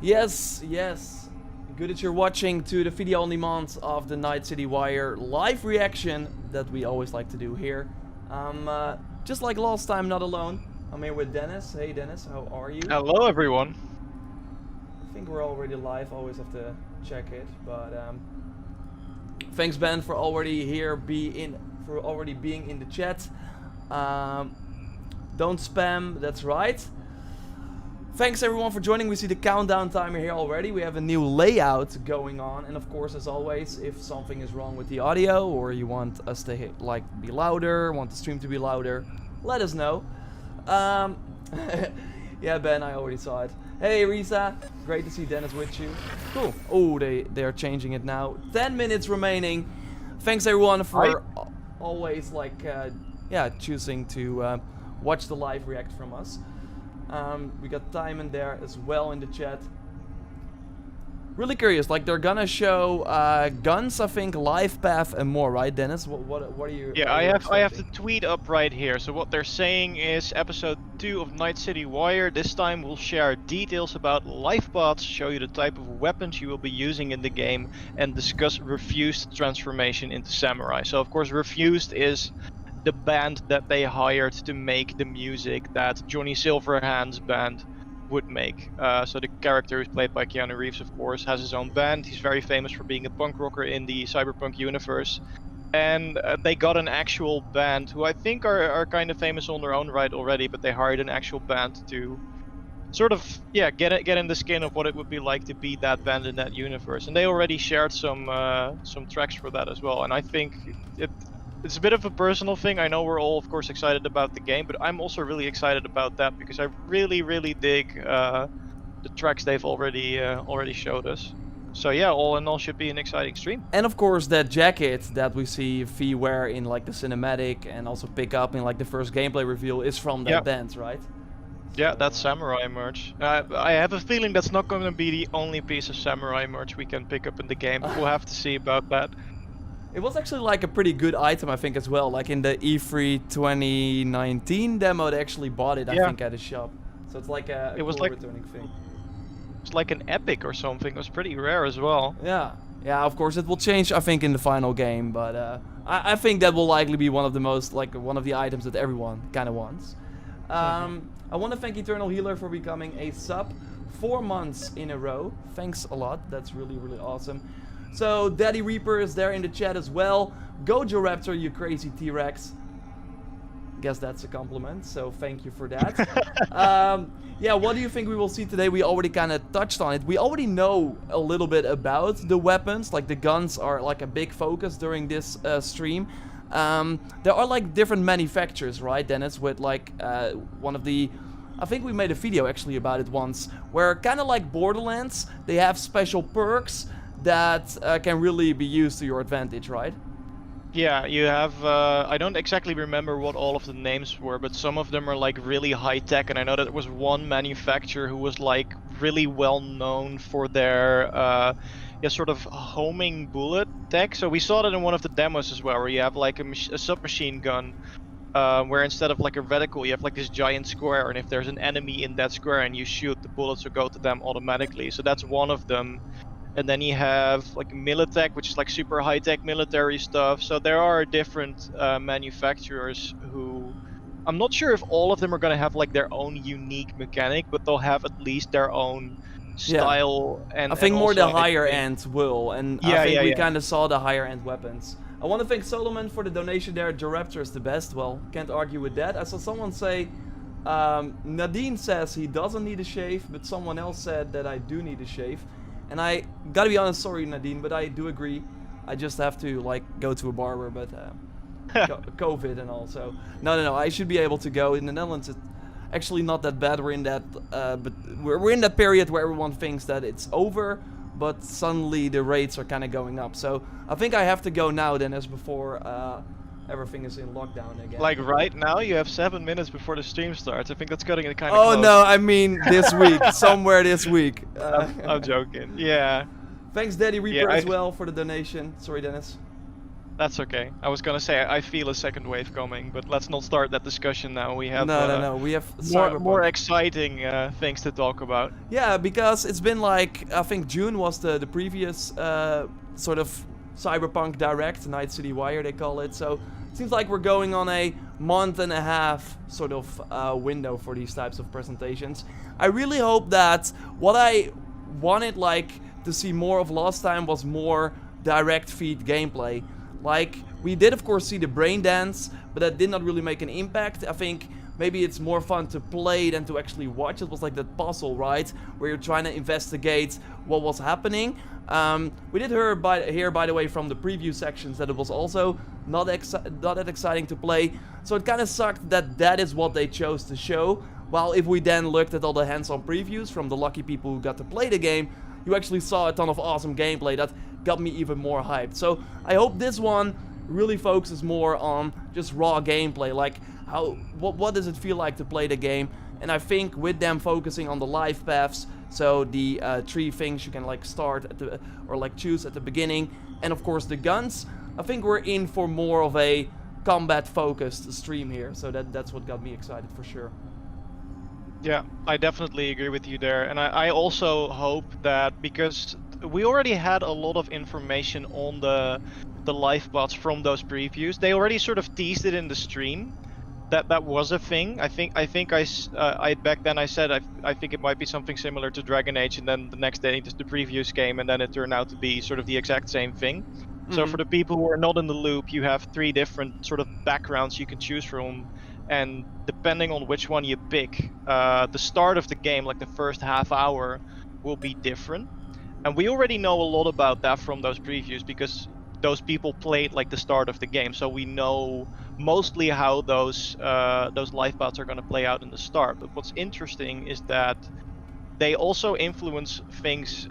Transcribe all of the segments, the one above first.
Yes, yes. Good that you're watching to the video on demand of the Night City Wire live reaction that we always like to do here. Just like last time, not alone. I'm here with Dennis. Hey Dennis, how are you? Hello, everyone. I think we're already live. Always have to check it, but thanks Ben for already being in the chat. Don't spam. That's right. Thanks everyone for joining. We see the countdown timer here already. We have a new layout going on, and of course, as always, if something is wrong with the audio or you want us to be louder, want the stream to be louder, let us know. Yeah, Ben, I already saw it. Hey, Risa, great to see Dennis with you. Cool. Oh, they're changing it now. 10 minutes remaining. Thanks everyone for always choosing to watch the live react from us. We got time in there as well in the chat. Really curious, like they're gonna show guns, I think, life path and more, right, Dennis? What are you? Yeah, I have the tweet up right here. So what they're saying is episode 2 of Night City Wire. This time we'll share details about life paths, show you the type of weapons you will be using in the game, and discuss Refused transformation into Samurai. So of course Refused is the band that they hired to make the music that Johnny Silverhand's band would make. So the character who's played by Keanu Reeves, of course, has his own band. He's very famous for being a punk rocker in the Cyberpunk universe. And they got an actual band who I think are kind of famous on their own right already, but they hired an actual band to sort of, yeah, get in the skin of what it would be like to be that band in that universe. And they already shared some tracks for that as well. And I think it's a bit of a personal thing. I know we're all, of course, excited about the game, but I'm also really excited about that because I really, really dig the tracks they've already showed us. So yeah, all in all, should be an exciting stream. And of course, that jacket that we see V wear in like the cinematic and also pick up in like the first gameplay reveal is from that band, right? Yeah, that's Samurai merch. I have a feeling that's not going to be the only piece of Samurai merch we can pick up in the game. We'll have to see about that. It was actually like a pretty good item, I think, as well. Like in the E3 2019 demo, they actually bought it, I think, at a shop. So it's like a cool returning thing. It's like an epic or something. It was pretty rare as well. Yeah. Yeah, of course, it will change, I think, in the final game. But I think that will likely be one of the most, like, one of the items that everyone kind of wants. I want to thank Eternal Healer for becoming a sub 4 months in a row. Thanks a lot. That's really, really awesome. So, Daddy Reaper is there in the chat as well. Go JorRaptor, you crazy T-Rex. Guess that's a compliment, so thank you for that. Yeah, what do you think we will see today? We already kind of touched on it. We already know a little bit about the weapons. Like, the guns are like a big focus during this stream. There are like different manufacturers, right, Dennis? With like one of the... I think we made a video actually about it once. Where kind of like Borderlands, they have special perks that can really be used to your advantage, right? Yeah, you have, I don't exactly remember what all of the names were, but some of them are like really high tech, and I know that there was one manufacturer who was like really well known for their sort of homing bullet tech. So we saw that in one of the demos as well, where you have like a submachine gun, where instead of like a reticle, you have like this giant square, and if there's an enemy in that square and you shoot, the bullets will go to them automatically. So that's one of them. And then you have like Militech, which is like super high-tech military stuff. So there are different manufacturers who... I'm not sure if all of them are going to have like their own unique mechanic, but they'll have at least their own style. And I think more the higher end will. And I think we kind of saw the higher end weapons. I want to thank Solomon for the donation there. JorRaptor is the best. Well, can't argue with that. I saw someone say... Nadine says he doesn't need a shave, but someone else said that I do need a shave. And I gotta be honest, sorry Nadine, but I do agree. I just have to like go to a barber, but COVID and all. So no, I should be able to go. In the Netherlands, it's actually not that bad. We're in that, but we're in that period where everyone thinks that it's over, but suddenly the rates are kind of going up. So I think I have to go now, Dennis, before everything is in lockdown again. Like right now, you have 7 minutes before the stream starts. I think that's getting kind of close. Oh no, I mean this week, somewhere this week. I'm joking. Yeah. Thanks, Daddy Reaper, as well for the donation. Sorry, Dennis. That's okay. I was gonna say I feel a second wave coming, but let's not start that discussion now. We have No. We have more Cyberpunk. exciting things to talk about. Yeah, because it's been like, I think June was the previous sort of Cyberpunk Direct, Night City Wire they call it. So it seems like we're going on a month and a half sort of window for these types of presentations. I really hope that what I wanted like to see more of last time was more direct feed gameplay. Like, we did of course see the brain dance, but that did not really make an impact. I think maybe it's more fun to play than to actually watch. It was like that puzzle, right? Where you're trying to investigate what was happening. We did hear, by the way, from the preview sections that it was also not that exciting to play. So it kind of sucked that that is what they chose to show. While if we then looked at all the hands-on previews from the lucky people who got to play the game, you actually saw a ton of awesome gameplay that got me even more hyped. So I hope this one really focuses more on just raw gameplay, like what does it feel like to play the game. And I think with them focusing on the life paths, so the 3 things you can like start at the, or like choose at the beginning, and of course the guns, I think we're in for more of a combat focused stream here. So that's what got me excited for sure. Yeah, I definitely agree with you there. And I also hope that, because we already had a lot of information on the life bots from those previews. They already sort of teased it in the stream. That was a thing. I think I back then I said I think it might be something similar to Dragon Age, and then the next day the previews came, and then it turned out to be sort of the exact same thing. So for the people who are not in the loop, you have 3 different sort of backgrounds you can choose from, and depending on which one you pick, the start of the game, like the first half hour, will be different. And we already know a lot about that from those previews, because those people played like the start of the game, so we know mostly how those life bots are going to play out in the start. But what's interesting is that they also influence things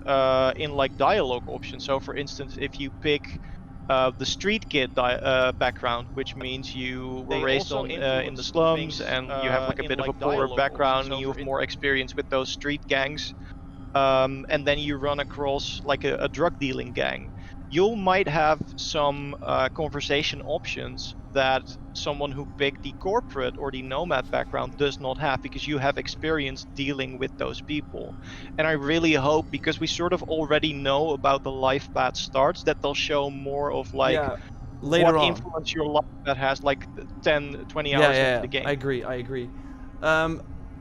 in like dialogue options. So for instance, if you pick the street kid background, which means you were raised on in the slums, and you have like a bit of a poorer background, and you have more experience with those street gangs, and then you run across like a drug dealing gang, you might have some conversation options that someone who picked the corporate or the nomad background does not have, because you have experience dealing with those people. And I really hope, because we sort of already know about the life path starts, that they'll show more of like later what on influence your life that has like 10, 20 hours into the game. I agree.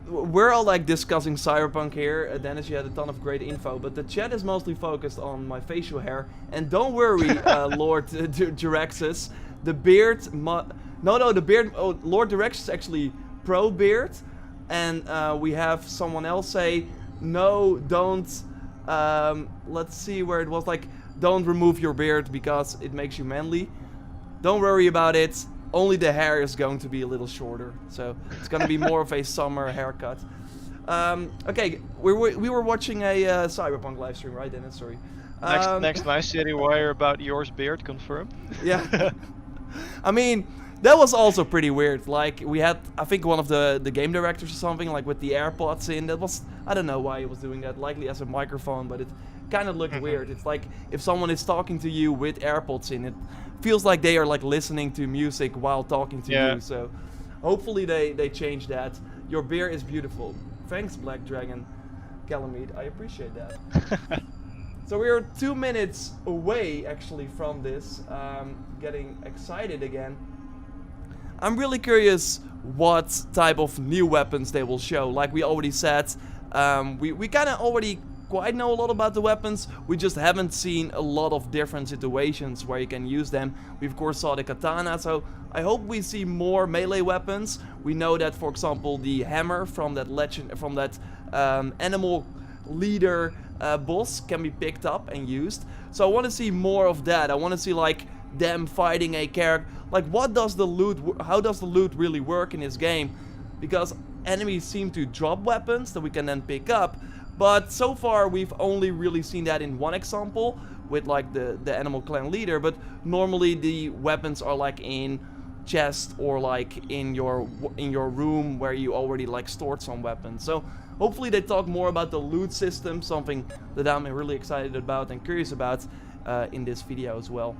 We're all like discussing Cyberpunk here. Dennis, you had a ton of great info, but the chat is mostly focused on my facial hair. And don't worry, Lord Direxus, the beard. The beard. Oh, Lord Direxus is actually pro beard, and we have someone else say, no, don't. Let's see where it was, like, don't remove your beard because it makes you manly. Don't worry about it. Only the hair is going to be a little shorter, so it's going to be more of a summer haircut. Okay, we were watching a Cyberpunk live stream, right, Dennis? Sorry. Next Night City Wire about yours beard confirmed. Yeah. I mean, that was also pretty weird. Like, we had, I think, one of the game directors or something, like with the AirPods in. That was, I don't know why he was doing that, likely as a microphone, but it kind of looked weird. It's like if someone is talking to you with AirPods in, it feels like they are like listening to music while talking to you. So hopefully they change that. Your beer is beautiful. Thanks, Black Dragon Calamite. I appreciate that. So we are 2 minutes away actually from this. Getting excited again. I'm really curious what type of new weapons they will show. Like we already said, we kind of already quite know a lot about the weapons. We just haven't seen a lot of different situations where you can use them. We of course saw the katana, so I hope we see more melee weapons. We know that, for example, the hammer from that animal leader boss can be picked up and used. So I want to see more of that. I want to see like them fighting a character. Like, how does the loot really work in this game? Because enemies seem to drop weapons that we can then pick up. But so far, we've only really seen that in one example with like the animal clan leader. But normally the weapons are like in chest or like in your room where you already like stored some weapons. So hopefully they talk more about the loot system, something that I'm really excited about and curious about in this video as well.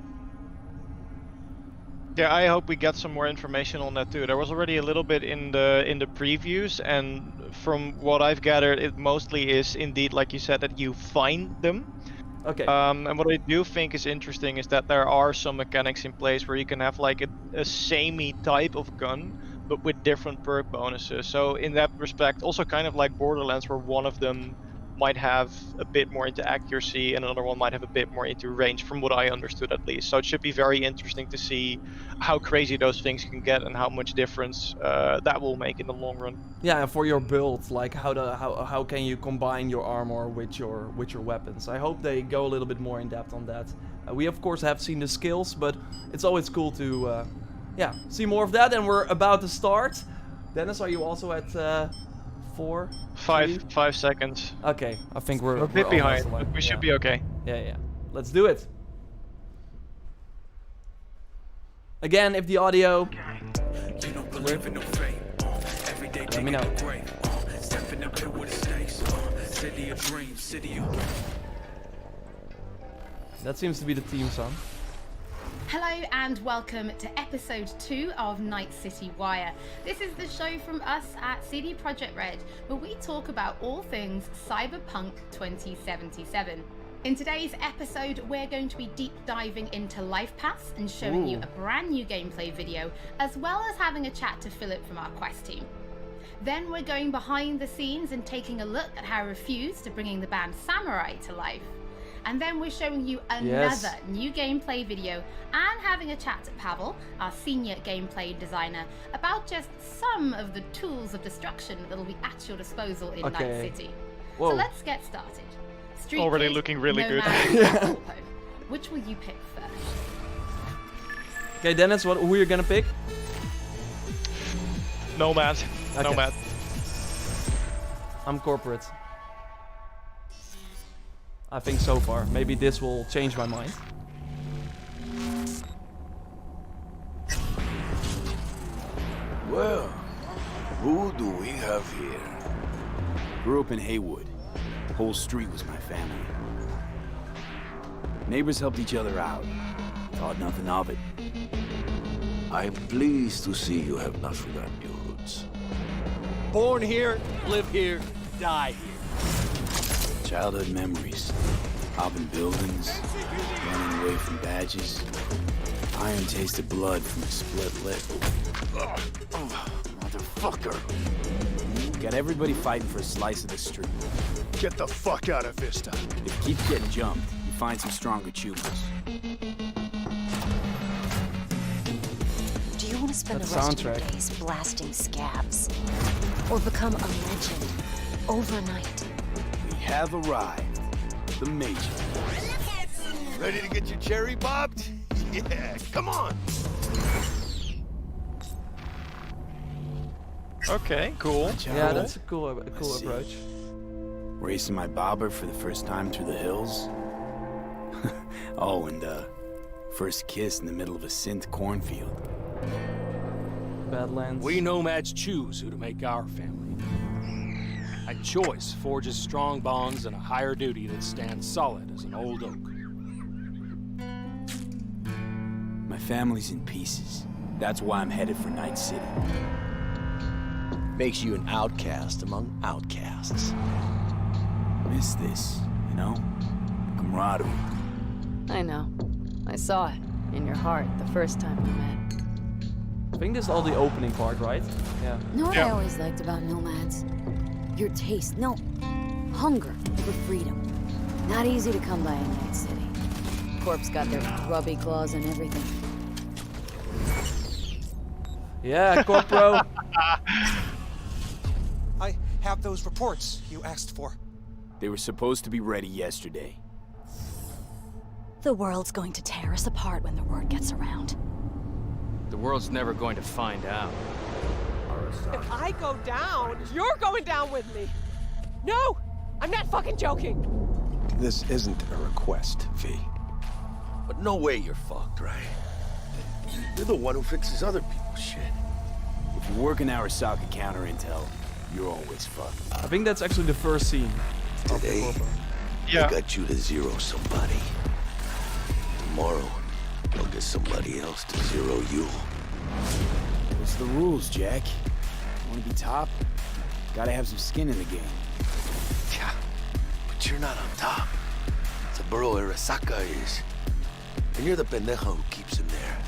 Yeah, I hope we get some more information on that too. There was already a little bit in the previews, and from what I've gathered, it mostly is indeed, like you said, that you find them. Okay. And what I do think is interesting is that there are some mechanics in place where you can have like a samey type of gun, but with different perk bonuses. So in that respect, also kind of like Borderlands, where one of them might have a bit more into accuracy and another one might have a bit more into range, from what I understood at least. So it should be very interesting to see how crazy those things can get and how much difference that will make in the long run. Yeah, and for your build, like how can you combine your armor with your weapons? I hope they go a little bit more in depth on that. We of course have seen the skills, but it's always cool to see more of that. And we're about to start. Dennis, are you also at 4? 5 seconds. Okay, I think we're a bit almost behind, alive. but we should be okay. Yeah. Let's do it. Again, if the audio. Let me know. That seems to be the theme song. Hello and welcome to episode 2 of Night City Wire. This is the show from us at CD Projekt Red, where we talk about all things Cyberpunk 2077. In today's episode, we're going to be deep diving into Life Pass and showing you a brand new gameplay video, as well as having a chat to Philip from our quest team. Then we're going behind the scenes and taking a look at how Refused to bringing the band Samurai to life. And then we're showing you another new gameplay video and having a chat to Pavel, our senior gameplay designer, about just some of the tools of destruction that will be at your disposal in Night City. Whoa. So let's get started. Street Already Kid, looking really good. Nomad, Which will you pick first? Okay, Dennis, who are you gonna pick? Nomad. Okay. Nomad. I'm corporate. I think so far. Maybe this will change my mind. Well, who do we have here? Grew up in Haywood. The whole street was my family. Neighbors helped each other out. Thought nothing of it. I'm pleased to see you have not forgotten your roots. Born here, live here, die here. Childhood memories. Hopping buildings, running away from badges. Iron tasted blood from a split lip. Motherfucker! Got everybody fighting for a slice of the street. Get the fuck out of Vista. If you keep getting jumped, you find some stronger choopers. Do you want to spend That the rest soundtrack. of your days blasting scabs? Or become a legend overnight? We have arrived. The Major. Ready to get your cherry bobbed? Yeah, come on! Okay, cool. Yeah, that's a cool Let's see. approach. Racing my bobber for the first time through the hills. Oh, and first kiss in the middle of a synth cornfield. Badlands. We nomads choose who to make our family. A choice forges strong bonds and a higher duty that stands solid as an old oak. My family's in pieces. That's why I'm headed for Night City. Makes you an outcast among outcasts. Miss this, you know? Camaraderie. I know. I saw it in your heart the first time we met. I think this is all the opening part, right? Yeah. Know what Yeah. I always liked about nomads? Your taste, no, hunger for freedom. Not easy to come by in Night City. Corp's got their grubby claws and everything. Yeah, Corpro. I have those reports you asked for. They were supposed to be ready yesterday. The world's going to tear us apart when the word gets around. The world's never going to find out. If I go down, you're going down with me. No, I'm not fucking joking. This isn't a request, V. But no way you're fucked, right? You're the one who fixes other people's shit. If you work in Arasaka counter intel, you're always fucked. I think that's actually the first scene. of the Today, Corpro. Yeah. I got you to zero somebody. Tomorrow, I'll get somebody else to zero you. What's the rules, Jack? Want to be top? Gotta have some skin in the game. Yeah, but you're not on top. Saburo Arasaka is. And you're the pendejo who keeps him there.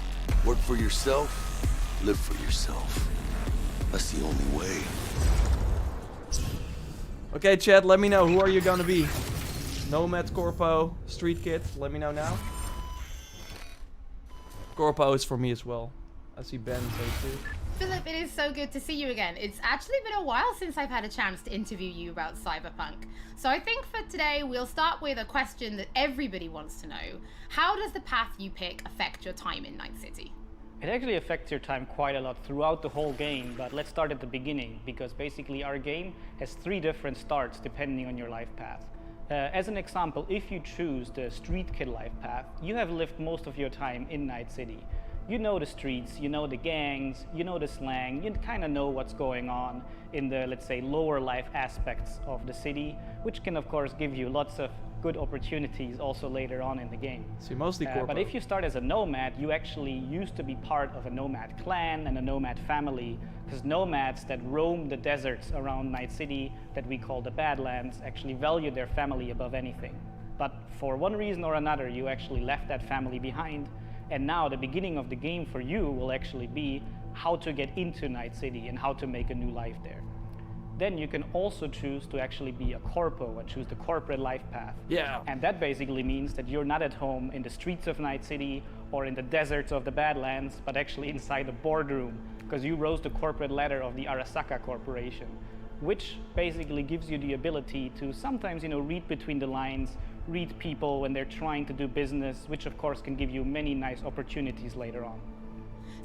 Work for yourself, live for yourself. That's the only way. Okay, Chad, let me know. Who are you gonna be? Nomad, Corpo, Street Kid? Let me know now. Corpo is for me as well. I see Ben say too. Philip, it is so good to see you again. It's actually been a while since I've had a chance to interview you about Cyberpunk. So I think for today, we'll start with a question that everybody wants to know. How does the path you pick affect your time in Night City? It actually affects your time quite a lot throughout the whole game, but let's start at the beginning, because basically our game has 3 different starts depending on your life path. As an example, if you choose the Street Kid life path, you have lived most of your time in Night City. You know the streets, you know the gangs, you know the slang, you kind of know what's going on in the, let's say, lower life aspects of the city, which can of course give you lots of good opportunities also later on in the game. So mostly corporate. But if you start as a nomad, you actually used to be part of a nomad clan and a nomad family, because nomads that roam the deserts around Night City that we call the Badlands actually value their family above anything. But for one reason or another, you actually left that family behind, and now the beginning of the game for you will actually be how to get into Night City and how to make a new life there. Then you can also choose to actually be a corpo and choose the corporate life path. Yeah. And that basically means that you're not at home in the streets of Night City or in the deserts of the Badlands, but actually inside a boardroom, because you rose the corporate ladder of the Arasaka Corporation, which basically gives you the ability to sometimes, read between the lines, read people when they're trying to do business, which of course can give you many nice opportunities later on.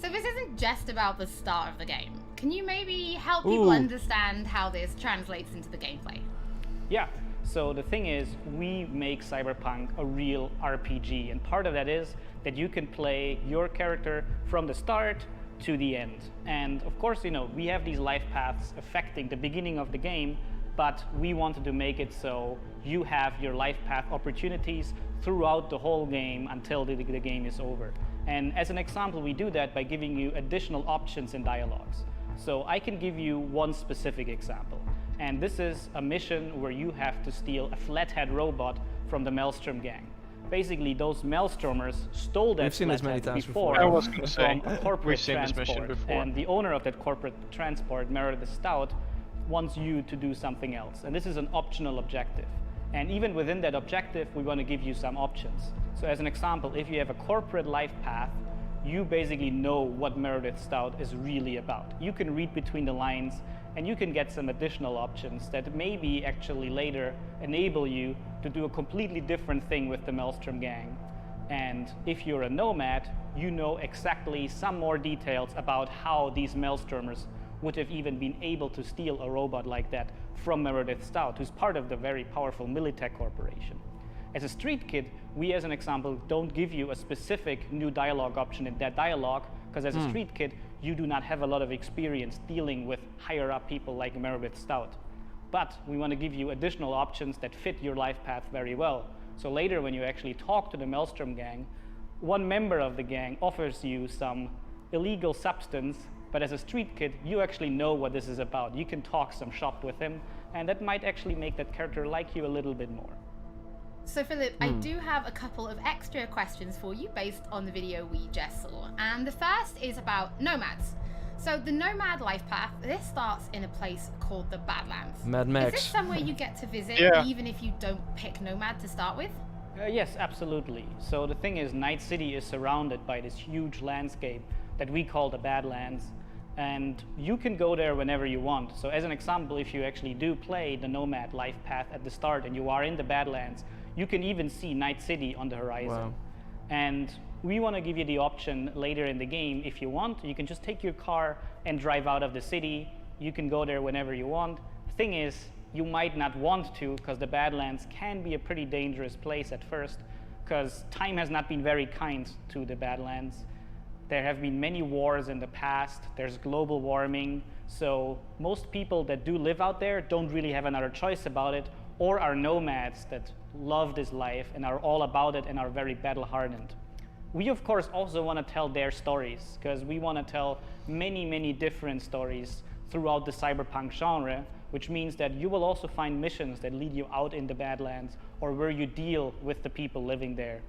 So this isn't just about the start of the game. Can you maybe help people understand how this translates into the gameplay? Yeah, so the thing is, we make Cyberpunk a real RPG, and part of that is that you can play your character from the start to the end. And of course, we have these life paths affecting the beginning of the game, but we wanted to make it so you have your life path opportunities throughout the whole game until the game is over. And as an example, we do that by giving you additional options in dialogues. So I can give you one specific example. And this is a mission where you have to steal a flathead robot from the Maelstrom gang. Basically, those Maelstromers stole that We've seen this many flathead times before I was gonna say, from a corporate we've seen this transport. mission before. And the owner of that corporate transport, Meredith Stout, wants you to do something else. And this is an optional objective. And even within that objective, we want to give you some options. So as an example, if you have a corporate life path, you basically know what Meredith Stout is really about. You can read between the lines, and you can get some additional options that maybe actually later enable you to do a completely different thing with the Maelstrom gang. And if you're a nomad, you know exactly some more details about how these Maelstromers would have even been able to steal a robot like that from Meredith Stout, who's part of the very powerful Militech Corporation. As a street kid, we, as an example, don't give you a specific new dialogue option in that dialogue, because as a street kid, you do not have a lot of experience dealing with higher up people like Meredith Stout. But we want to give you additional options that fit your life path very well. So later, when you actually talk to the Maelstrom gang, one member of the gang offers you some illegal substance, but as a street kid, you actually know what this is about. You can talk some shop with him, and that might actually make that character like you a little bit more. So Philip, I do have a couple of extra questions for you based on the video we just saw. And the first is about nomads. So the nomad life path, this starts in a place called the Badlands. Mad Max. Is this somewhere you get to visit even if you don't pick nomad to start with? Yes, absolutely. So the thing is, Night City is surrounded by this huge landscape that we call the Badlands, and you can go there whenever you want. So as an example, if you actually do play the nomad life path at the start and you are in the Badlands, you can even see Night City on the horizon. Wow. And we want to give you the option later in the game, if you want, you can just take your car and drive out of the city. You can go there whenever you want. Thing is, you might not want to, because the Badlands can be a pretty dangerous place at first, because time has not been very kind to the Badlands. There have been many wars in the past. There's global warming. So most people that do live out there don't really have another choice about it, or are nomads that love this life and are all about it and are very battle hardened. We, of course, also want to tell their stories, because we want to tell many, many different stories throughout the cyberpunk genre, which means that you will also find missions that lead you out in the Badlands or where you deal with the people living there.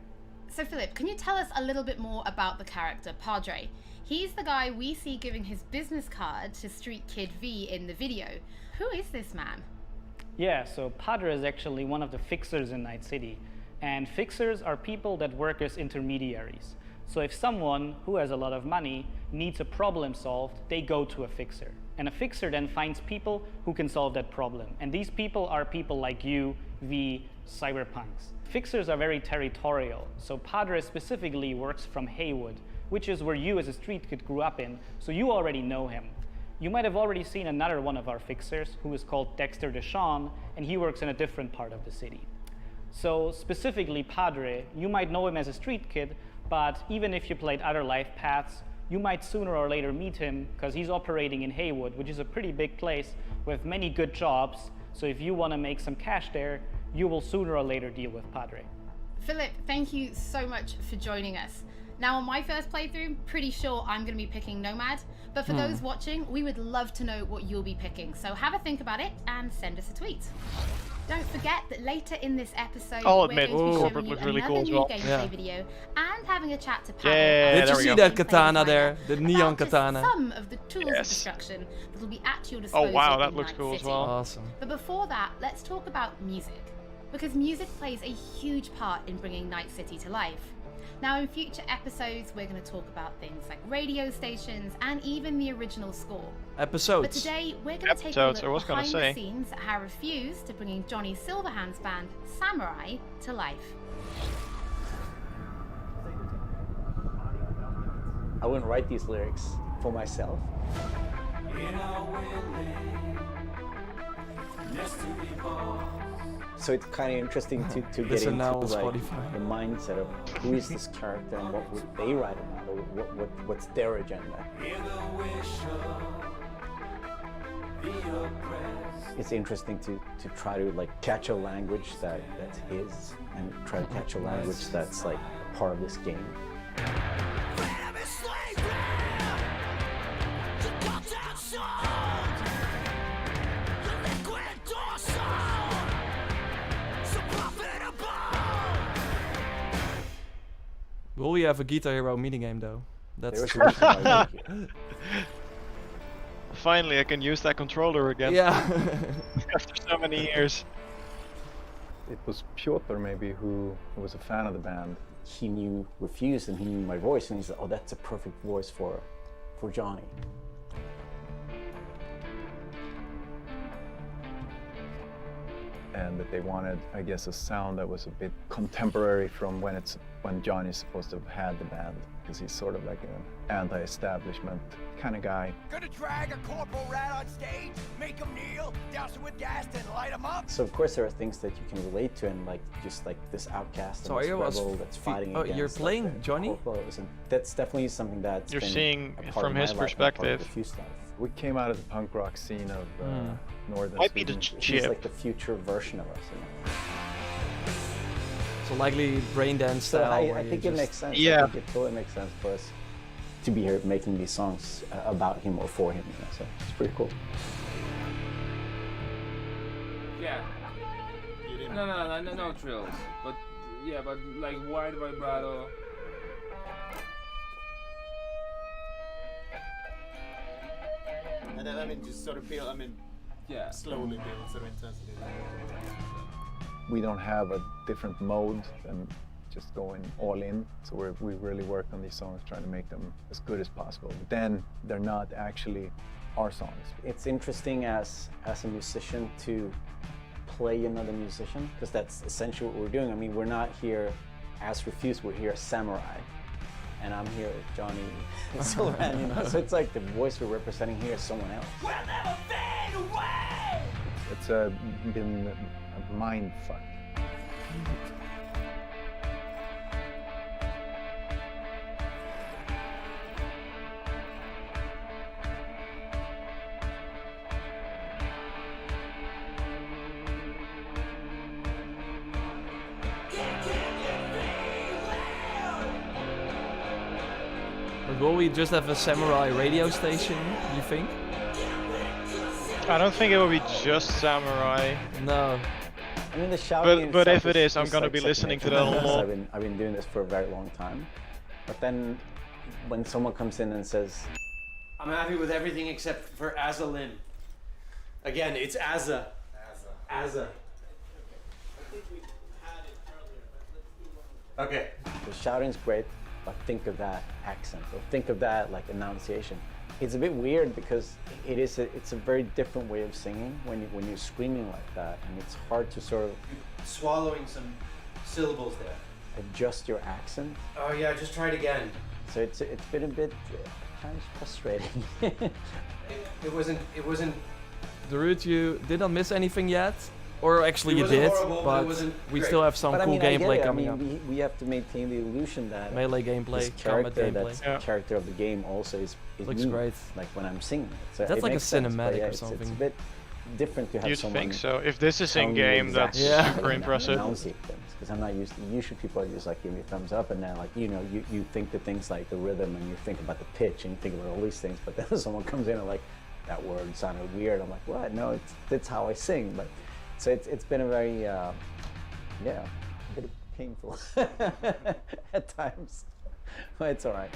So Philip, can you tell us a little bit more about the character Padre? He's the guy we see giving his business card to Street Kid V in the video. Who is this man? Yeah, so Padre is actually one of the fixers in Night City. And fixers are people that work as intermediaries. So if someone who has a lot of money needs a problem solved, they go to a fixer. And a fixer then finds people who can solve that problem. And these people are people like you, V, cyberpunks. Fixers are very territorial. So Padre specifically works from Haywood, which is where you as a street kid grew up in, so you already know him. You might have already seen another one of our fixers, who is called Dexter Deshawn, and he works in a different part of the city. So specifically Padre, you might know him as a street kid, but even if you played other life paths, you might sooner or later meet him because he's operating in Haywood, which is a pretty big place with many good jobs. So if you want to make some cash there, you will sooner or later deal with Padre. Philip, thank you so much for joining us. Now, on my first playthrough, pretty sure I'm going to be picking Nomad, but for those watching, we would love to know what you'll be picking. So have a think about it and send us a tweet. Don't forget that later in this episode, we're going to be showing you really another cool as new well. gameplay video and having a chat to Pavel. Yeah, Did you see that katana there? The neon katana. Some of the tools of destruction that will be at your disposal. Oh wow, that in looks Night cool as City. well. Awesome. But before that, let's talk about music. Because music plays a huge part in bringing Night City to life. Now, in future episodes, we're going to talk about things like radio stations and even the original score. Episodes. But today, we're going to take a Episodes, I was look gonna behind say. the scenes at how Refuse to bringing Johnny Silverhand's band, Samurai, to life. I wouldn't write these lyrics for myself. So it's kind of interesting to get Listen into now on like Spotify. the mindset of who is this character and what would they write about, or what's their agenda. It's interesting to try to like catch a language that's his and try to catch a language that's like part of this game. Will we have a Guitar Hero minigame though? That's There's a reason why I like it. Finally, I can use that controller again. Yeah. After so many years. It was Piotr maybe who was a fan of the band. He knew Refuse and he knew my voice, and he said, "Oh, that's a perfect voice for Johnny." And that they wanted, I guess, a sound that was a bit contemporary from when Johnny's supposed to have had the band, because he's sort of like an anti-establishment kind of guy. Gonna drag a corporal rat on stage, make him kneel, douse him with gas, then light him up. So of course there are things that you can relate to, and like just like this outcast and So this I was rebel that's fighting oh, against. you're like, playing the Johnny? corporals, and that's definitely something that's You're been seeing a it part from of his my life and part of perspective. Refuse life. We came out of the punk rock scene of northern Might be Sweden. the He's chip. like the future version of us. You know? So likely brain dance So style. I where you think it just- makes sense. Yeah. I think it totally makes sense for us to be here making these songs about him or for him. You know? So it's pretty cool. Yeah. No trills. But yeah, but like wide vibrato. And then, I mean, just sort of build, Yeah. slowly build sort of intensity. We don't have a different mode than just going all in. So we really work on these songs, trying to make them as good as possible. But then they're not actually our songs. It's interesting as a musician to play another musician, because that's essentially what we're doing. I mean, we're not here as Refuse, we're here as Samurai. And I'm here as Johnny Silverhand, you know? So it's like the voice we're representing here is someone else. We'll never fade away. It's been a mind fuck. Will we just have a samurai radio station, you think? I don't think it will be just samurai. No. I mean, the shouting. But if itself it is, I'm just gonna like be second listening to nature that a because lot. I've been doing this for a very long time. But then, when someone comes in and says, I'm happy with everything except for Azalin. Again, it's Azza. Azza. Okay. the shouting's great, but think of that accent, or think of that like enunciation. It's a bit weird because it's a very different way of singing when you're screaming like that, and it's hard to sort of Swallowing some syllables there. adjust your accent. Oh yeah, just try it again. So it's been a bit kind of frustrating. It wasn't. Darut, you didn't miss anything yet? Or actually It you wasn't did, horrible, but it but wasn't we great. still have some But cool I get gameplay it. coming I up. mean, we have to maintain the illusion that Melee gameplay, this combat character gameplay. that's character of the game also is Looks me, great. like when I'm singing it. So That's it like a makes sense, but cinematic yeah, or It's something. a bit different to have You'd someone think so. If this is telling you in-game, that's exactly super how to impressive. enunciate things, because I'm not used to. Usually people are just like give me a thumbs up, and then like you think the things like the rhythm, and you think about the pitch, and you think about all these things. But then someone comes in and like that word sounded weird. I'm like, what? No, that's how I sing. But so it's been a very a bit painful at times, but it's all right.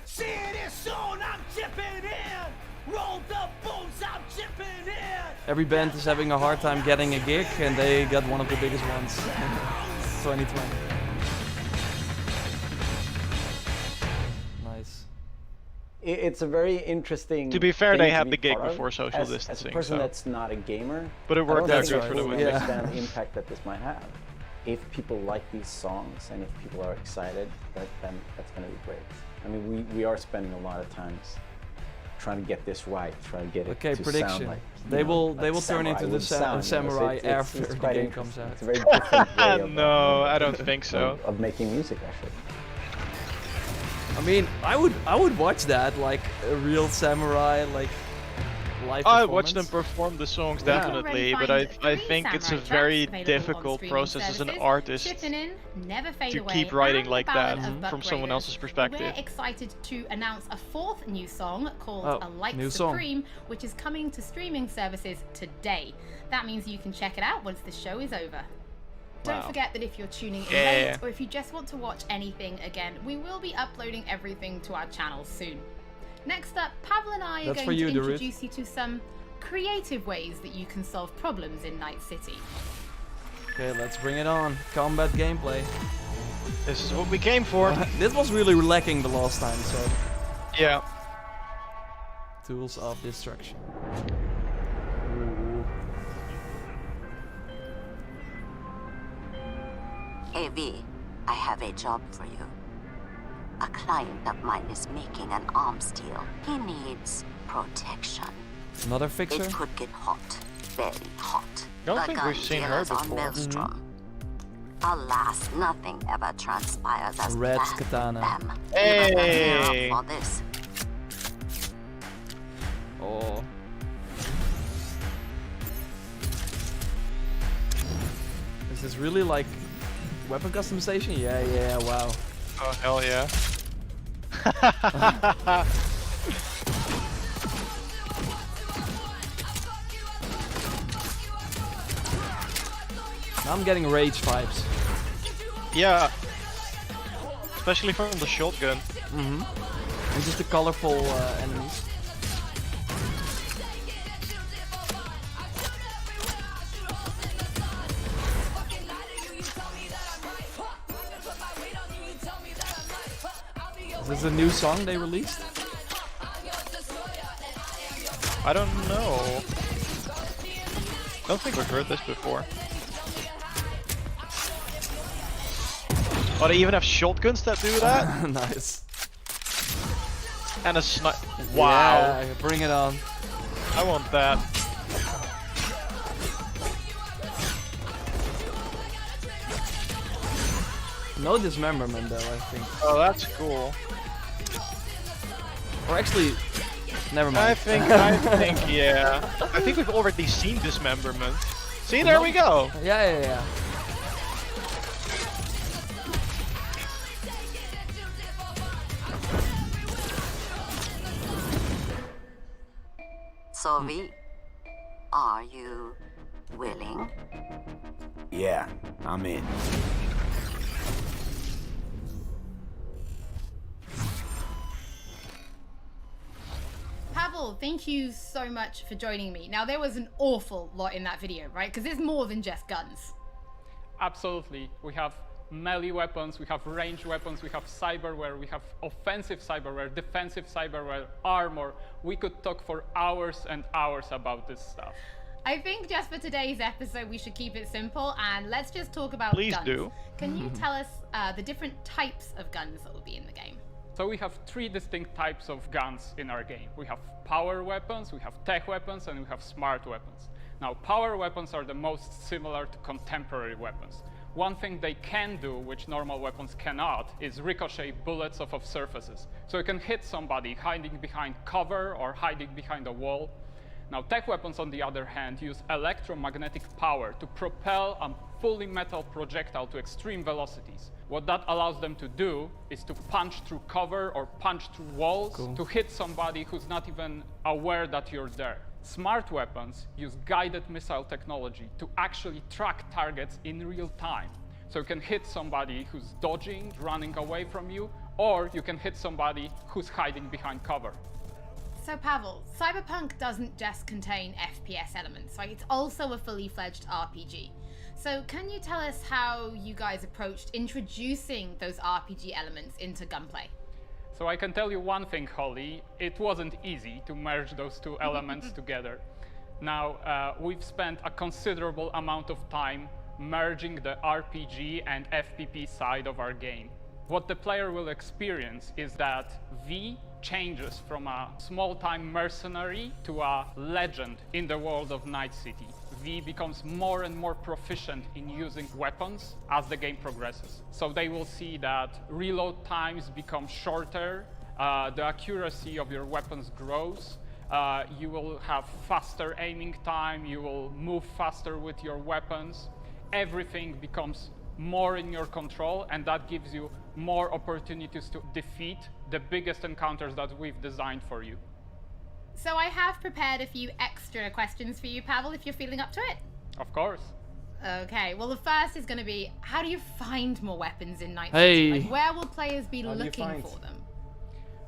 See this soon, I'm chipping in. Roll the bones, I'm chipping in. Every band is having a hard time getting a gig, and they got one of the biggest ones in 2020. Nice. It's a very interesting. To be fair, thing they to had be the gig part of before social as distancing, a person so- that's not a gamer, But it worked I don't out think good for people them. fully Yeah. understand the impact that this might have. If people like these songs and if people are excited, then that's going to be great. I mean, we are spending a lot of times trying to get this right, trying to get it Okay, to prediction. sound like They will like turn into the samurai would sound, samurai so it's after the quite game interesting. comes out. It's a very different way of, No, I don't think so. of making music, actually. I mean, I would watch that, like a real samurai, like live I performance. watch them perform the songs Yeah. definitely, but I think it's a very difficult process as an artist Chipping in, never fade to away, keep writing and like the that Ballad of from Buck someone Raiders. else's perspective. We're excited to announce a fourth new song called Oh, A Light new song. Supreme, which is coming to streaming services today. That means you can check it out once the show is over. Don't Wow. forget that if you're tuning in Yeah. late, or if you just want to watch anything again, we will be uploading everything to our channel soon. Next up, Pavel and I are That's going for you, to Darut. introduce you to some creative ways that you can solve problems in Night City. Okay, let's bring it on. Combat gameplay. This is what we came for. This was really lacking the last time, so Yeah. tools of destruction. Hey V, I have a job for you. A client of mine is making an arms deal. He needs protection. Another fixer? It could get hot, very hot. Don't The think gun we've seen her dealers on before. Maelstrom. Alas, nothing ever transpires as Red planned with katana. them. Even the hero Hey. for this. Oh. Is this really like weapon customization? Yeah, wow. Oh hell yeah. Now I'm getting rage vibes. Yeah. Especially from the shotgun. Mm-hmm. And just the colorful enemies. Is this a new song they released? I don't know. Don't think we've heard this before. Oh, they even have shotguns that do that? Nice. And a sniper. Wow. Yeah, bring it on. I want that. No dismemberment though, I think. Oh, that's cool. Or actually, never mind. I think, yeah. I think we've already seen dismemberment. See, there we go. Yeah. So V, are you willing? Yeah, I'm in. Pavel, thank you so much for joining me. Now, there was an awful lot in that video, right? Because it's more than just guns. Absolutely. We have melee weapons, we have ranged weapons, we have cyberware, we have offensive cyberware, defensive cyberware, armor. We could talk for hours and hours about this stuff. I think just for today's episode, we should keep it simple and let's just talk about Please guns. do. Can you tell us the different types of guns that will be in the game? So we have 3 distinct types of guns in our game. We have power weapons, we have tech weapons, and we have smart weapons. Now, power weapons are the most similar to contemporary weapons. One thing they can do, which normal weapons cannot, is ricochet bullets off of surfaces. So you can hit somebody hiding behind cover or hiding behind a wall. Now, tech weapons, on the other hand, use electromagnetic power to propel a fully metal projectile to extreme velocities. What that allows them to do is to punch through cover or punch through walls to hit somebody who's not even aware that you're there. Smart weapons use guided missile technology to actually track targets in real time. So you can hit somebody who's dodging, running away from you, or you can hit somebody who's hiding behind cover. So Pavel, Cyberpunk doesn't just contain FPS elements, right? It's also a fully fledged RPG. So can you tell us how you guys approached introducing those RPG elements into gunplay? So I can tell you one thing, Holly, it wasn't easy to merge those 2 elements together. Now, we've spent a considerable amount of time merging the RPG and FPP side of our game. What the player will experience is that V changes from a small-time mercenary to a legend in the world of Night City. V becomes more and more proficient in using weapons as the game progresses. So they will see that reload times become shorter, the accuracy of your weapons grows, you will have faster aiming time, you will move faster with your weapons. Everything becomes more in your control, and that gives you more opportunities to defeat the biggest encounters that we've designed for you. So I have prepared a few extra questions for you, Pavel, if you're feeling up to it. Of course. Okay, well the first is going to be, how do you find more weapons in Night City? Like, where will players be looking for them?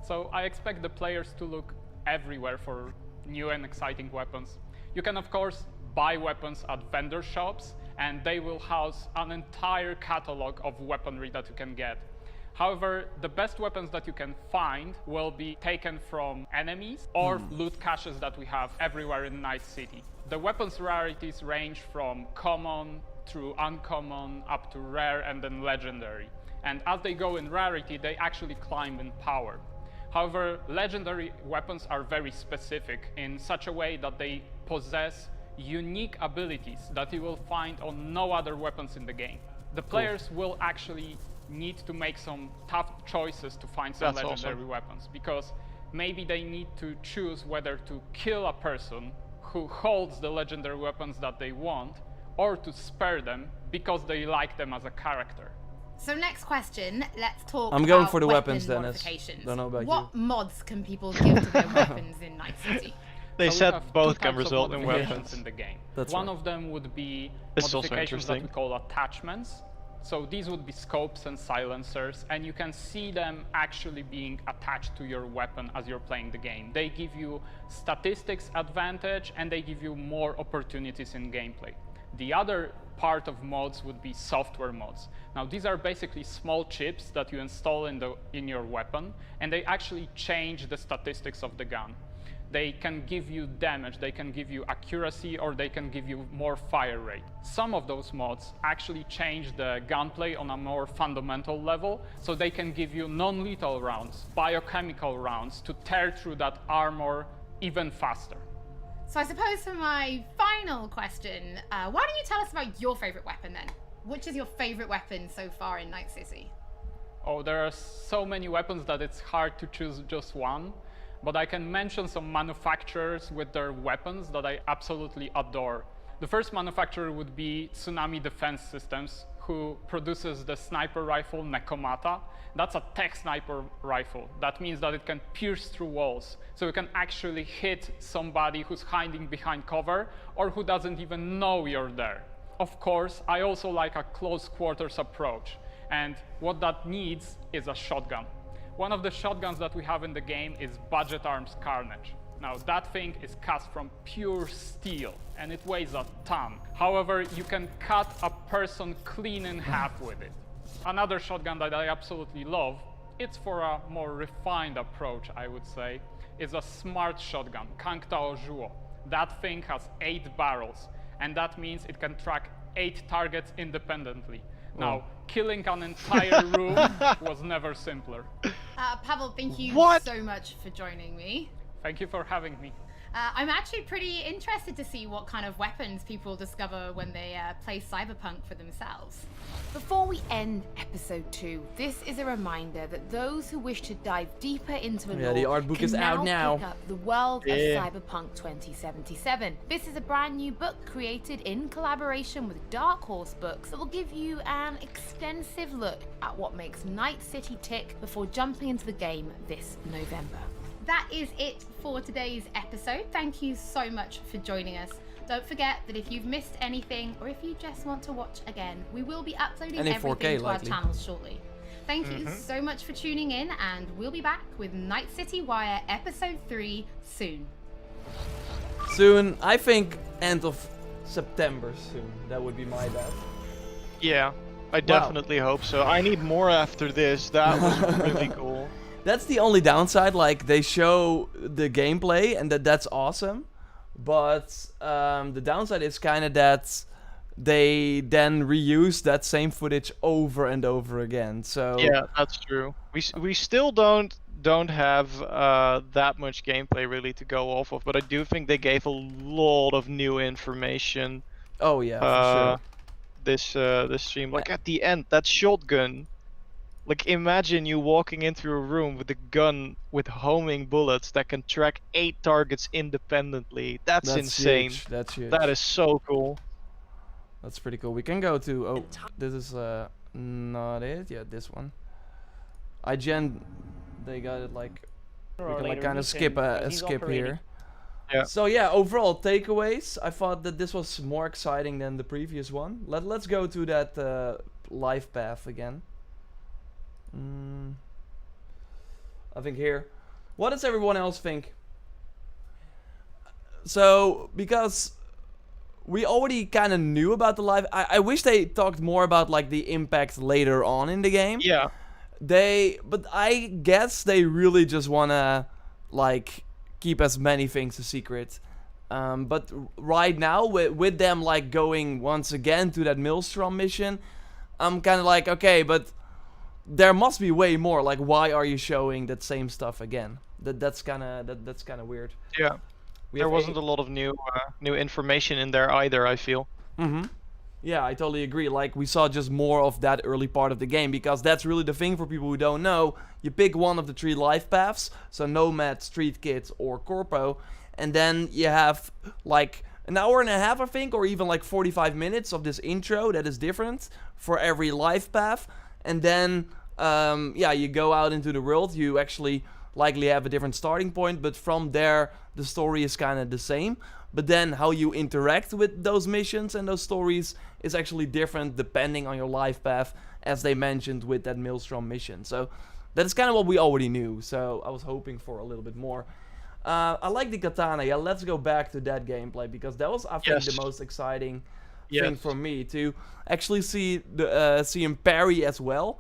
So I expect the players to look everywhere for new and exciting weapons. You can of course buy weapons at vendor shops, and they will house an entire catalog of weaponry that you can get. However, the best weapons that you can find will be taken from enemies or loot caches that we have everywhere in Night City. The weapons rarities range from common through uncommon up to rare and then legendary. And as they go in rarity, they actually climb in power. However, legendary weapons are very specific in such a way that they possess unique abilities that you will find on no other weapons in the game. The players will actually need to make some tough choices to find some legendary weapons, because maybe they need to choose whether to kill a person who holds the legendary weapons that they want, or to spare them because they like them as a character. So next question, let's talk I'm about going for the weapon weapons, Dennis. modifications. Don't know about what you. mods can people give to their weapons in Night City? They So said we have both 2 can types of result in modifications weapons. in the game. That's One right. of them would be This is also modifications that we interesting. call attachments. So these would be scopes and silencers, and you can see them actually being attached to your weapon as you're playing the game. They give you statistics advantage, and they give you more opportunities in gameplay. The other part of mods would be software mods. Now these are basically small chips that you install in your weapon, and they actually change the statistics of the gun. They can give you damage, they can give you accuracy, or they can give you more fire rate. Some of those mods actually change the gunplay on a more fundamental level, so they can give you non-lethal rounds, biochemical rounds, to tear through that armor even faster. So I suppose for my final question, why don't you tell us about your favorite weapon then? Which is your favorite weapon so far in Night City? Oh, there are so many weapons that it's hard to choose just one, but I can mention some manufacturers with their weapons that I absolutely adore. The first manufacturer would be Tsunami Defense Systems, who produces the sniper rifle Nekomata. That's a tech sniper rifle. That means that it can pierce through walls. So it can actually hit somebody who's hiding behind cover or who doesn't even know you're there. Of course, I also like a close quarters approach. And what that needs is a shotgun. One of the shotguns that we have in the game is Budget Arms Carnage. Now that thing is cast from pure steel and it weighs a ton. However, you can cut a person clean in half with it. Another shotgun that I absolutely love, it's for a more refined approach, I would say, is a smart shotgun, Kangtao Zhuo. That thing has 8 barrels, and that means it can track 8 targets independently. Now, killing an entire room was never simpler. Pavel, thank you so much for joining me. Thank you for having me. I'm actually pretty interested to see what kind of weapons people discover when they play Cyberpunk for themselves. Before we end episode 2, this is a reminder that those who wish to dive deeper into the lore the art book can is out now. pick up The World of Cyberpunk 2077. This is a brand new book created in collaboration with Dark Horse Books that will give you an extensive look at what makes Night City tick before jumping into the game this November. That is it for today's episode. Thank you so much for joining us. Don't forget that if you've missed anything or if you just want to watch again, we will be uploading everything to our channels shortly. Thank you so much for tuning in, and we'll be back with Night City Wire Episode 3 soon. Soon, I think end of September soon. That would be my bet. Yeah, I definitely hope so. I need more after this. That was really cool. That's the only downside, like they show the gameplay and that's awesome, but the downside is kind of that they then reuse that same footage over and over again. So yeah, that's true. We still don't have that much gameplay really to go off of, but I do think they gave a lot of new information. Oh yeah, for sure. This stream, like at the end, that shotgun. Like, imagine you walking into a room with a gun with homing bullets that can track 8 targets independently. That's insane. Huge. That's huge. That is so cool. That's pretty cool. We can go to... Oh, this is not it. Yeah, this one. IGN, they got it like... We can like kind of skip here. Yeah. So yeah, overall takeaways. I thought that this was more exciting than the previous one. Let's go to that life path again. I think here. What does everyone else think? So, because we already kind of knew about the life. I wish they talked more about like the impact later on in the game. Yeah. But I guess they really just wanna like keep as many things a secret. But right now, with them like going once again to that Maelstrom mission, I'm kind of like, okay, but there must be way more. Like, why are you showing that same stuff again? That's kind of weird. Yeah. There wasn't a lot of new information in there either, I feel. Yeah, I totally agree. Like, we saw just more of that early part of the game, because that's really the thing for people who don't know. You pick one of the 3 life paths, so Nomad, Street Kid, or Corpo, and then you have like an hour and a half, I think, or even like 45 minutes of this intro that is different for every life path. And then, yeah, you go out into the world. You actually likely have a different starting point, but from there, the story is kind of the same. But then how you interact with those missions and those stories is actually different depending on your life path, as they mentioned with that Maelstrom mission. So that's kind of what we already knew. So I was hoping for a little bit more. I like the katana. Yeah, let's go back to that gameplay, because that was, I think, the most exciting thing for me to actually see him parry as well.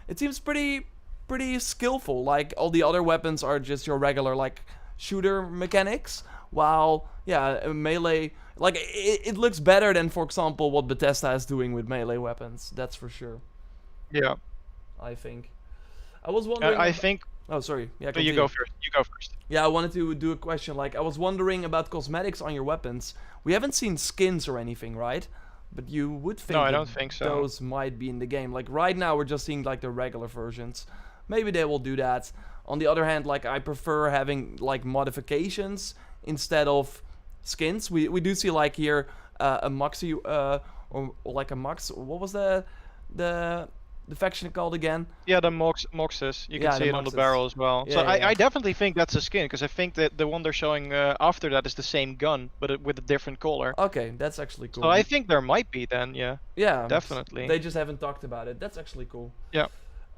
It seems pretty skillful. Like, all the other weapons are just your regular like shooter mechanics, while melee, like it looks better than, for example, what Bethesda is doing with melee weapons. That's for sure. Yeah, I think. I was wondering. I think. Oh, sorry. Yeah, you go first. You go first. Yeah, I wanted to do a question. Like, I was wondering about cosmetics on your weapons. We haven't seen skins or anything, right? But you would think. No, I don't think so. Those might be in the game. Like, right now, we're just seeing like the regular versions. Maybe they will do that. On the other hand, like, I prefer having like modifications instead of skins. We do see like here a Moxie or like a Mox. What was the faction called again? Yeah, the Moxes. You can Yeah, see the it on the Moxes. barrel as well. Yeah, So yeah. I definitely think that's a skin, because I think that the one they're showing after that is the same gun, but with a different color. Okay, that's actually cool. So I think there might be then, yeah. Yeah, Definitely. They just haven't talked about it. That's actually cool. Yeah.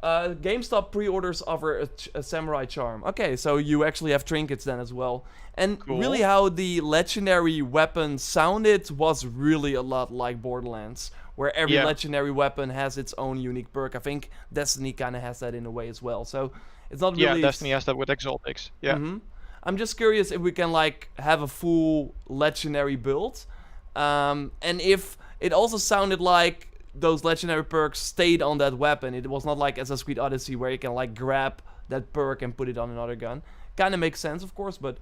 GameStop pre-orders offer a samurai charm. Okay, so you actually have trinkets then as well. And Cool. really how the legendary weapon sounded was really a lot like Borderlands, where every Yeah. legendary weapon has its own unique perk. I think Destiny kind of has that in a way as well. So it's not Yeah, really... Destiny has that with Exotics. Yeah. I'm just curious if we can like have a full legendary build. And if it also sounded like those legendary perks stayed on that weapon. It was not like Assassin's Creed Odyssey where you can like grab that perk and put it on another gun. Kind of makes sense, of course, but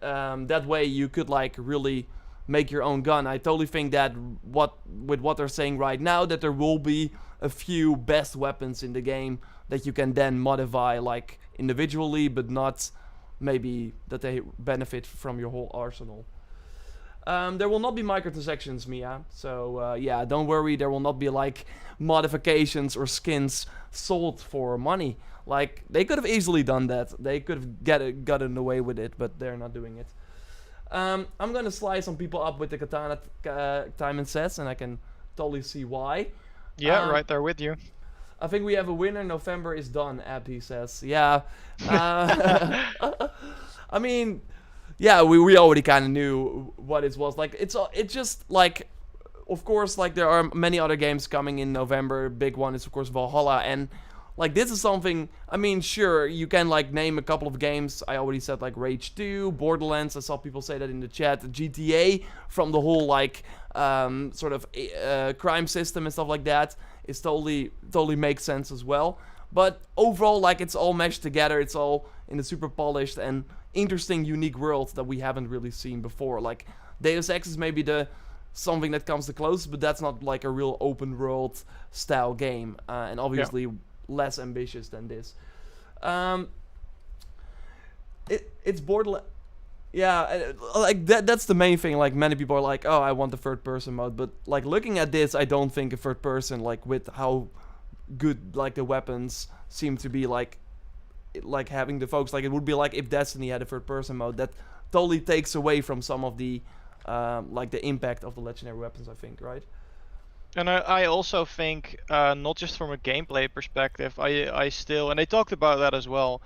that way you could like really make your own gun. I totally think that with what they're saying right now, that there will be a few best weapons in the game that you can then modify like individually, but not maybe that they benefit from your whole arsenal. There will not be microtransactions, Mia. So yeah, don't worry. There will not be like modifications or skins sold for money. Like they could have easily done that. They could have gotten away with it, but they're not doing it. I'm gonna slice some people up with the katana time and sets, and I can totally see why. Yeah, right there with you. I think we have a winner. November is done, Abdi says. Yeah. I mean, yeah, we already kind of knew what it was. Like, it's just like, of course, like there are many other games coming in November. Big one is of course Valhalla, and like this is something. I mean, sure, you can like name a couple of games. I already said like Rage 2, Borderlands. I saw people say that in the chat. GTA from the whole like sort of crime system and stuff like that is totally makes sense as well. But overall, like it's all meshed together. It's all in a super polished and interesting, unique world that we haven't really seen before. Like Deus Ex is maybe something that comes the closest, but that's not like a real open world style game, and obviously less ambitious than this. It's Borderlands. Yeah, like that's the main thing. Like many people are like, oh, I want the third person mode, but like looking at this, I don't think a third person, like with how good like the weapons seem to be, like having the focus, like it would be like if Destiny had a third person mode. That totally takes away from some of the like the impact of the legendary weapons, I think, right? And I also think, not just from a gameplay perspective, I still, and they talked about that as well,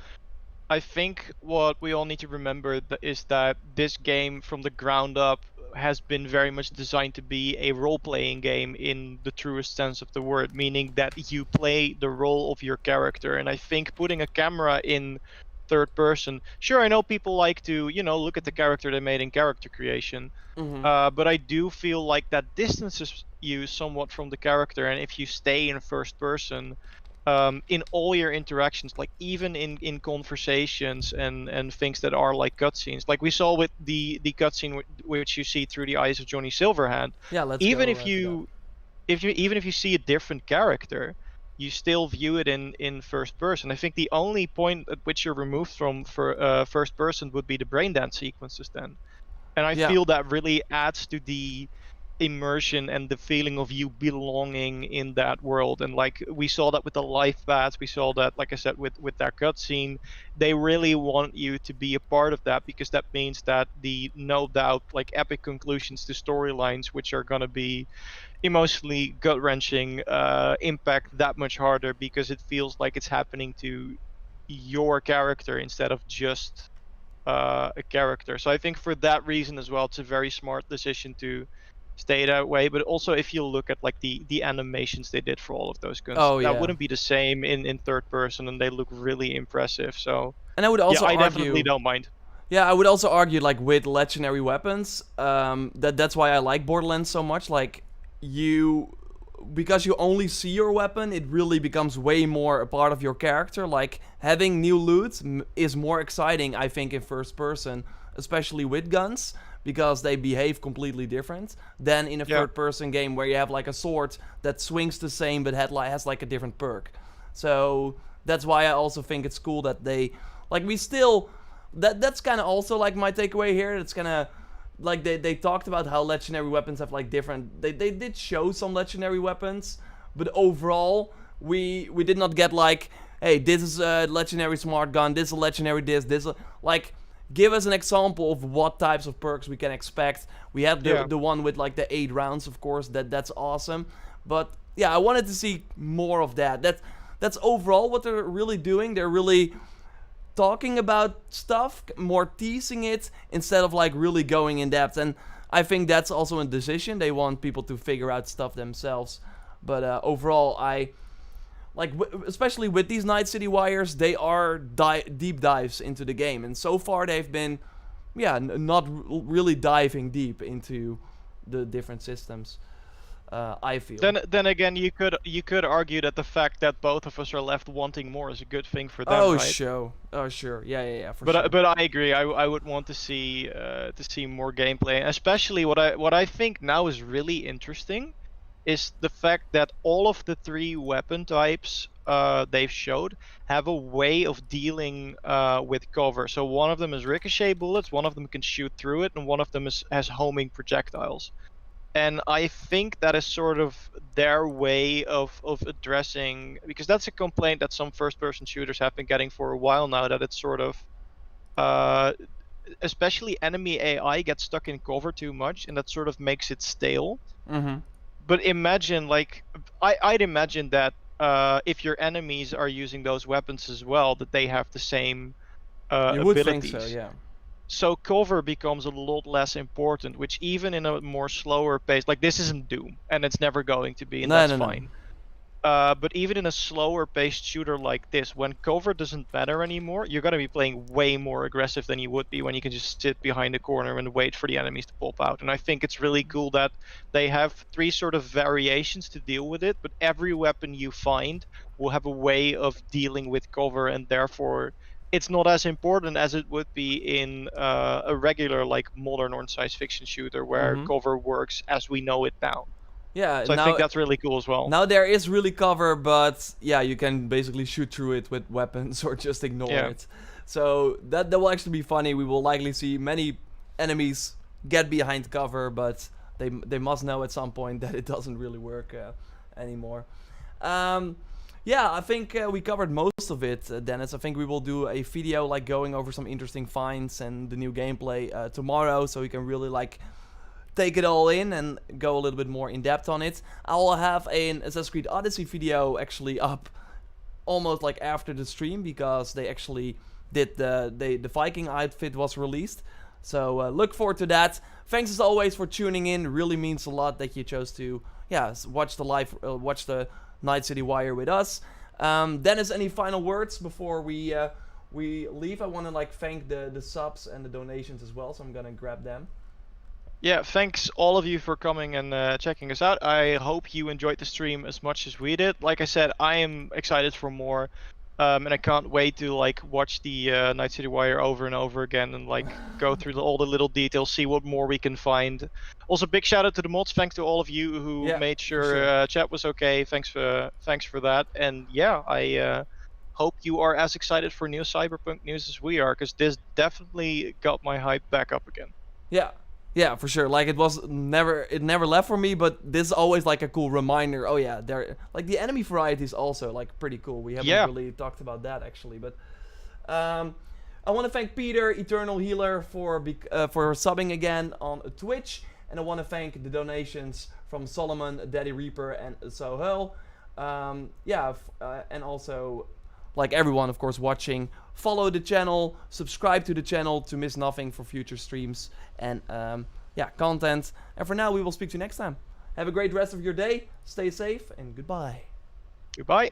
I think what we all need to remember is that this game from the ground up has been very much designed to be a role-playing game in the truest sense of the word, meaning that you play the role of your character. And I think putting a camera in third person, sure, I know people like to, look at the character they made in character creation, but I do feel like that distances you somewhat from the character. And if you stay in first person, in all your interactions, like even in conversations and things that are like cutscenes, like we saw with the cutscene which you see through the eyes of Johnny Silverhand. Yeah, let's even go if you see a different character, you still view it in first person. I think the only point at which you're removed from first person would be the brain dance sequences then, and I feel that really adds to the immersion and the feeling of you belonging in that world. And like we saw that with the life paths, we saw that, like I said, with that cutscene, they really want you to be a part of that, because that means that the no doubt like epic conclusions to storylines, which are gonna be emotionally gut-wrenching, impact that much harder, because it feels like it's happening to your character instead of just a character. So I think for that reason as well, it's a very smart decision to stay that way. But also, if you look at like the animations they did for all of those guns, that wouldn't be the same in third person, and they look really impressive. So, and I would also I argue, definitely don't mind. Yeah, I would also argue like with legendary weapons, that's why I like Borderlands so much. Like because you only see your weapon, it really becomes way more a part of your character. Like having new loot is more exciting, I think, in first person, especially with guns, because they behave completely different than in a third person game where you have like a sword that swings the same but has like a different perk. So that's why I also think it's cool that they, like, we still, that's kind of also like my takeaway here. It's kind of, like they talked about how legendary weapons have like different. They did show some legendary weapons, but overall we did not get like, hey, this is a legendary smart gun, this is a legendary this like. Give us an example of what types of perks we can expect. We had the one with like the 8 rounds, of course. That's awesome. But yeah, I wanted to see more of that. That's overall what they're really doing. They're really talking about stuff, more teasing it instead of like really going in depth. And I think that's also a decision. They want people to figure out stuff themselves. But overall, especially with these Night City Wires, they are deep dives into the game, and so far they've been, not really diving deep into the different systems. I feel. Then again, you could argue that the fact that both of us are left wanting more is a good thing for them, oh, right? Sure, yeah, for but sure. But I agree. I would want to see more gameplay, especially what I think now is really interesting is the fact that all of the 3 weapon types they've showed have a way of dealing with cover. So one of them is ricochet bullets, one of them can shoot through it, and one of them has homing projectiles. And I think that is sort of their way of addressing, because that's a complaint that some first-person shooters have been getting for a while now, that it's sort of, especially enemy AI gets stuck in cover too much, and that sort of makes it stale. Mm-hmm. But imagine, like, I'd imagine that if your enemies are using those weapons as well, that they have the same you would abilities. think so, yeah. So cover becomes a lot less important, which even in a more slower pace, like this isn't Doom, and it's never going to be, and that's fine. But even in a slower paced shooter like this, when cover doesn't matter anymore, you're gonna be playing way more aggressive than you would be when you can just sit behind a corner and wait for the enemies to pop out. And I think it's really cool that they have 3 sort of variations to deal with it, but every weapon you find will have a way of dealing with cover, and therefore it's not as important as it would be in a regular like modern or science fiction shooter where cover works as we know it now. Yeah, so I think that's really cool as well. Now there is really cover, but yeah, you can basically shoot through it with weapons or just ignore it. So that will actually be funny. We will likely see many enemies get behind cover, but they must know at some point that it doesn't really work anymore. Yeah, I think we covered most of it, Dennis. I think we will do a video like going over some interesting finds and the new gameplay tomorrow, so we can really like take it all in and go a little bit more in depth on it. I will have an Assassin's Creed Odyssey video actually up almost like after the stream, because they actually did the Viking outfit was released. So look forward to that. Thanks as always for tuning in. Really means a lot that you chose to watch the Night City Wire with us. Dennis, any final words before we leave? I want to like thank the subs and the donations as well, so I'm gonna grab them. Yeah, thanks all of you for coming and checking us out. I hope you enjoyed the stream as much as we did. Like I said, I am excited for more, and I can't wait to like watch the Night City Wire over and over again and like go through all the little details, see what more we can find. Also, big shout out to the mods. Thanks to all of you who made sure chat was okay. Thanks for that. And yeah, I hope you are as excited for new Cyberpunk news as we are, because this definitely got my hype back up again. Yeah, for sure. Like it never left for me, but this is always like a cool reminder. Oh yeah, there like the enemy variety is also like pretty cool. We haven't really talked about that actually, but I want to thank Peter, Eternal Healer, for subbing again on Twitch, and I want to thank the donations from Solomon, Daddy Reaper, and Sohel. And also like everyone, of course, watching. Follow the channel, subscribe to the channel to miss nothing for future streams and content. And for now, we will speak to you next time. Have a great rest of your day. Stay safe and goodbye. Goodbye.